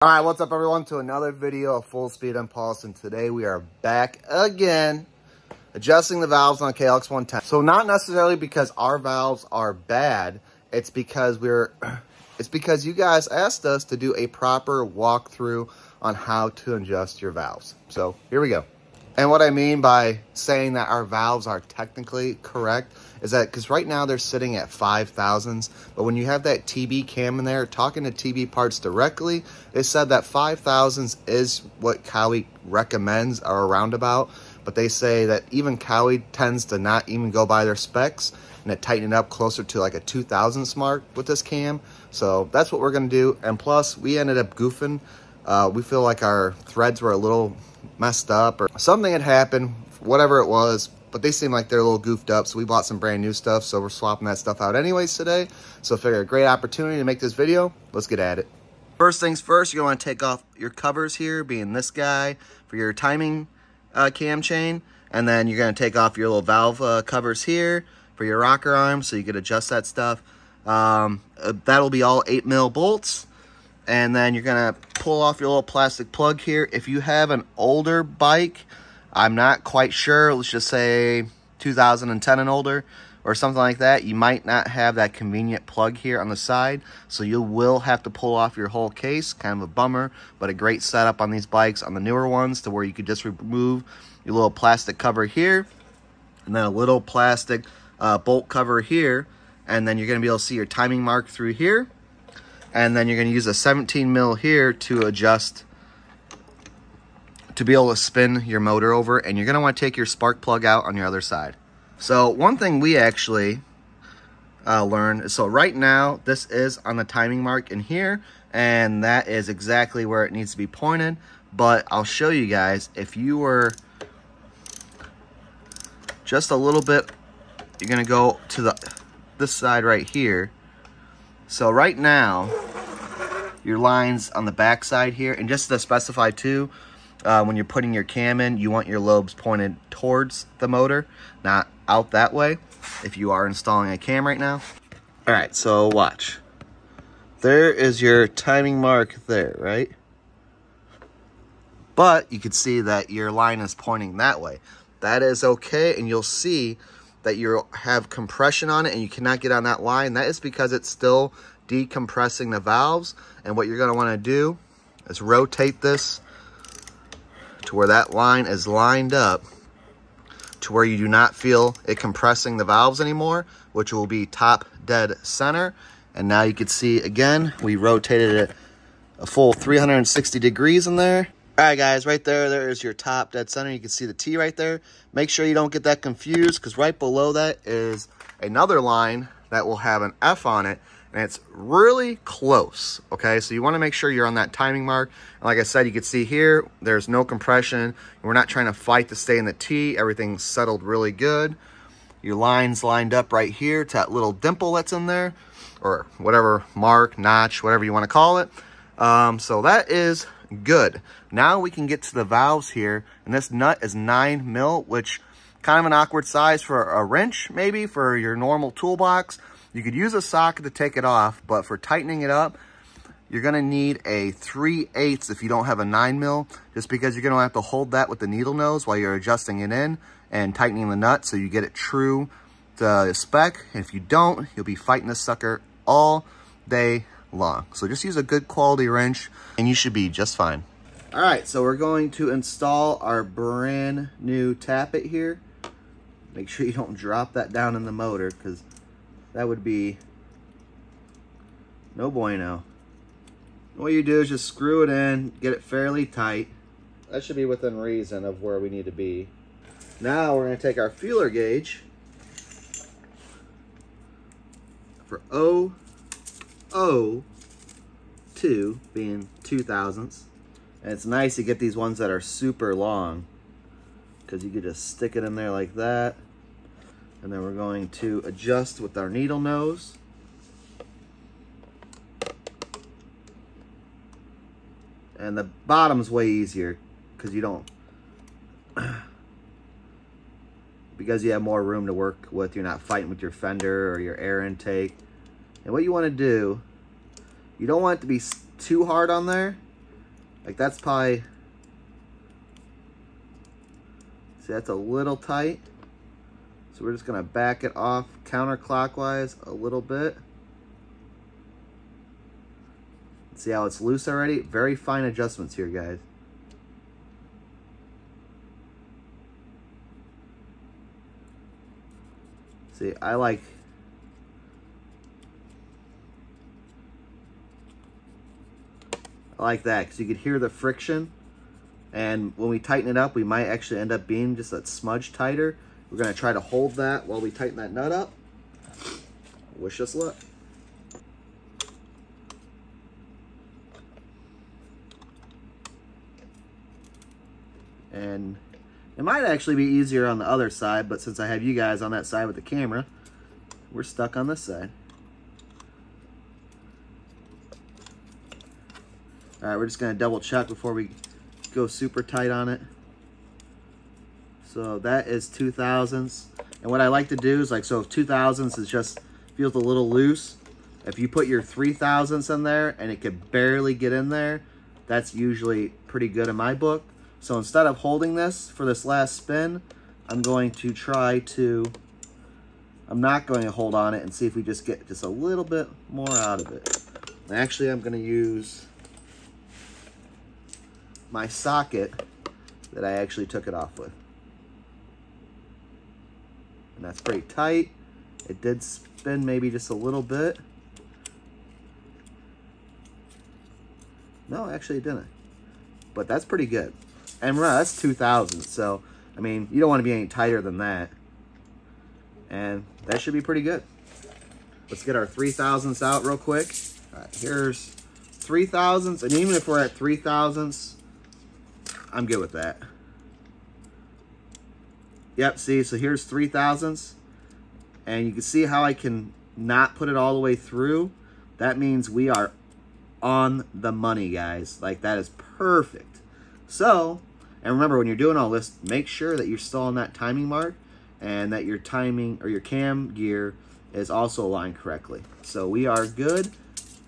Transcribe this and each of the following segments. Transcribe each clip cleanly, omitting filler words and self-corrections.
All right, what's up everyone, to another video of Full Speed Impulse, and today we are back again adjusting the valves on Klx110. So not necessarily because our valves are bad, it's because you guys asked us to do a proper walkthrough on how to adjust your valves. So here we go. And what I mean by saying that our valves are technically correct is that because right now they're sitting at 5,000s, but when you have that TB cam in there, talking to TB Parts directly, they said that 5,000s is what Cowie recommends or around about, but they say that even Cowie tends to not even go by their specs and it tighten it up closer to like a 2,000s mark with this cam. So that's what we're gonna do. And plus we ended up goofing. We feel like our threads were a little messed up or something had happened, whatever it was, but they seem like they're a little goofed up, so we bought some brand new stuff, so we're swapping that stuff out anyways today. So I figured a great opportunity to make this video. Let's get at it. First things first, you're going to take off your covers here, being this guy for your timing cam chain, and then you're going to take off your little valve covers here for your rocker arm so you can adjust that stuff. That'll be all 8mm bolts. And then you're gonna pull off your little plastic plug here. If you have an older bike, I'm not quite sure, let's just say 2010 and older or something like that, you might not have that convenient plug here on the side, so you will have to pull off your whole case. Kind of a bummer, but a great setup on these bikes, on the newer ones, to where you could just remove your little plastic cover here and then a little plastic bolt cover here, and then you're gonna be able to see your timing mark through here. And then you're going to use a 17mm here to adjust, to be able to spin your motor over. And you're going to want to take your spark plug out on your other side. So one thing we actually learned is, so right now this is on the timing mark in here, and that is exactly where it needs to be pointed. But I'll show you guys, if you were just a little bit, you're going to go to this side right here. So right now, your line's on the back side here, and just to specify too, when you're putting your cam in, you want your lobes pointed towards the motor, not out that way, if you are installing a cam right now. All right, so watch. There is your timing mark there, right? But you can see that your line is pointing that way. That is okay, and you'll see that you have compression on it and you cannot get on that line. That is because it's still decompressing the valves. And what you're going to want to do is rotate this to where that line is lined up, to where you do not feel it compressing the valves anymore, which will be top dead center. And now you can see, again, we rotated it a full 360 degrees in there. All right, guys, right there is your top dead center. You can see the T right there. Make sure you don't get that confused, because right below that is another line that will have an F on it, and it's really close, okay? So you want to make sure you're on that timing mark. And like I said, you can see here, there's no compression. We're not trying to fight to stay in the T. Everything's settled really good. Your line's lined up right here to that little dimple that's in there, or whatever mark, notch, whatever you want to call it. So that is good. Now we can get to the valves here, and this nut is 9mm, which kind of an awkward size for a wrench, maybe for your normal toolbox. You could use a socket to take it off, but for tightening it up, you're gonna need a 3/8 if you don't have a 9mm, just because you're gonna have to hold that with the needle nose while you're adjusting it in and tightening the nut so you get it true to the spec. And if you don't, you'll be fighting this sucker all day long. So just use a good quality wrench and you should be just fine. All right, so we're going to install our brand new tappet here. Make sure you don't drop that down in the motor, because that would be no bueno. What you do is just screw it in, get it fairly tight. That should be within reason of where we need to be. Now we're going to take our feeler gauge for 002 being 2,000ths. And it's nice to get these ones that are super long, because you could just stick it in there like that. And then we're going to adjust with our needle nose. And the bottom's way easier because you don't, because you have more room to work with. You're not fighting with your fender or your air intake. And what you want to do, you don't want it to be too hard on there, Like that's probably, see that's a little tight. So we're just gonna back it off counterclockwise a little bit. See how it's loose already? Very fine adjustments here, guys. See, I like that because you could hear the friction, and when we tighten it up, we might actually end up being just a smudge tighter. We're gonna try to hold that while we tighten that nut up. Wish us luck. And it might actually be easier on the other side, but since I have you guys on that side with the camera, we're stuck on this side. All right, we're just gonna double check before we go super tight on it. So that is 2/1000. And what I like to do is like, so if 2/1000 is just, feels a little loose, if you put your 3/1000 in there and it could barely get in there, that's usually pretty good in my book. So instead of holding this for this last spin, I'm going to try to, I'm not going to hold on it and see if we just get just a little bit more out of it. And actually, I'm going to use my socket that I actually took it off with. And that's pretty tight. It did spin maybe just a little bit. No, actually it didn't. But that's pretty good. And remember, that's 2/1000. So, I mean, you don't want to be any tighter than that. And that should be pretty good. Let's get our 3/1000 out real quick. All right, here's 3/1000. And even if we're at 3/1000, I'm good with that. Yep, see, so here's 3/1000. And you can see how I can not put it all the way through. That means we are on the money, guys. Like, that is perfect. So, and remember, when you're doing all this, make sure that you're still on that timing mark and that your timing or your cam gear is also aligned correctly. So we are good.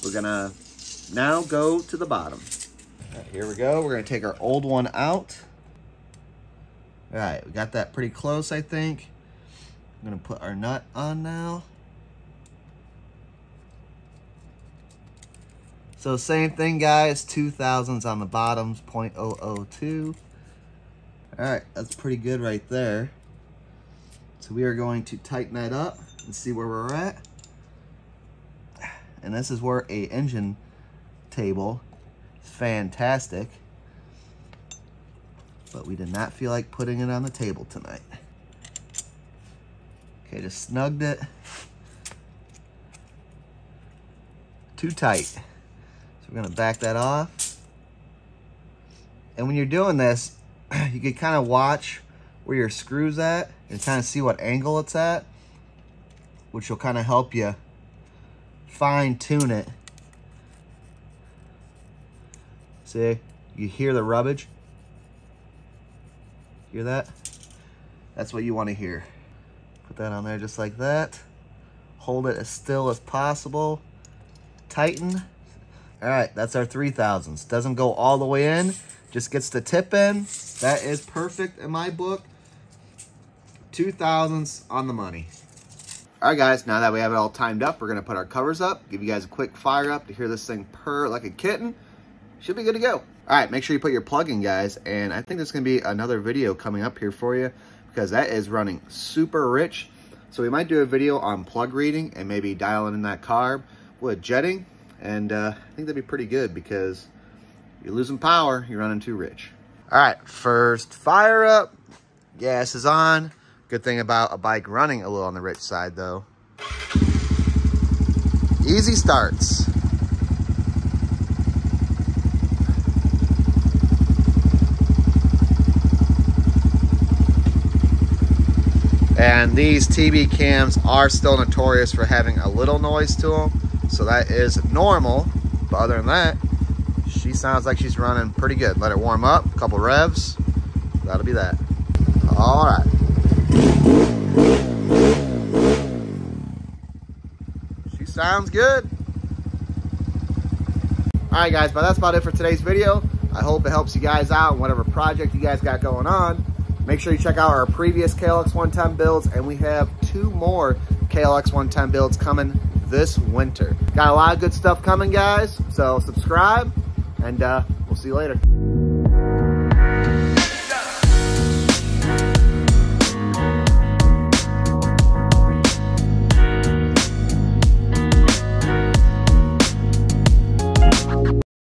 We're gonna now go to the bottom. All right, here we go. We're gonna take our old one out. All right, we got that pretty close, I think. I'm gonna put our nut on now. So same thing, guys, 2/1000 on the bottoms, 0.002. All right, that's pretty good right there. So we are going to tighten that up and see where we're at. And this is where a engine table is fantastic. But we did not feel like putting it on the table tonight. Okay, just snugged it. Too tight. So we're gonna back that off. And when you're doing this, you can kind of watch where your screw's at and kind of see what angle it's at, which will kind of help you fine tune it. See, you hear the rubbage? Hear that? That's what you want to hear. Put that on there just like that. Hold it as still as possible. Tighten. All right, that's our 3/1000. Doesn't go all the way in, just gets the tip in. That is perfect in my book. 2/1000 on the money. All right, guys, now that we have it all timed up, we're gonna put our covers up, give you guys a quick fire up to hear this thing purr like a kitten. Should be good to go. All right, make sure you put your plug in, guys. And I think there's gonna be another video coming up here for you because that is running super rich. So we might do a video on plug reading and maybe dialing in that carb with jetting. And I think that'd be pretty good because you're losing power, you're running too rich. All right, first fire up, gas is on. Good thing about a bike running a little on the rich side though. Easy starts. And these TB cams are still notorious for having a little noise to them. So that is normal. But other than that, she sounds like she's running pretty good. Let it warm up, a couple revs. That'll be that. All right. She sounds good. All right, guys, but that's about it for today's video. I hope it helps you guys out in whatever project you guys got going on. Make sure you check out our previous KLX110 builds, and we have 2 more KLX110 builds coming this winter. Got a lot of good stuff coming, guys, so subscribe, and we'll see you later.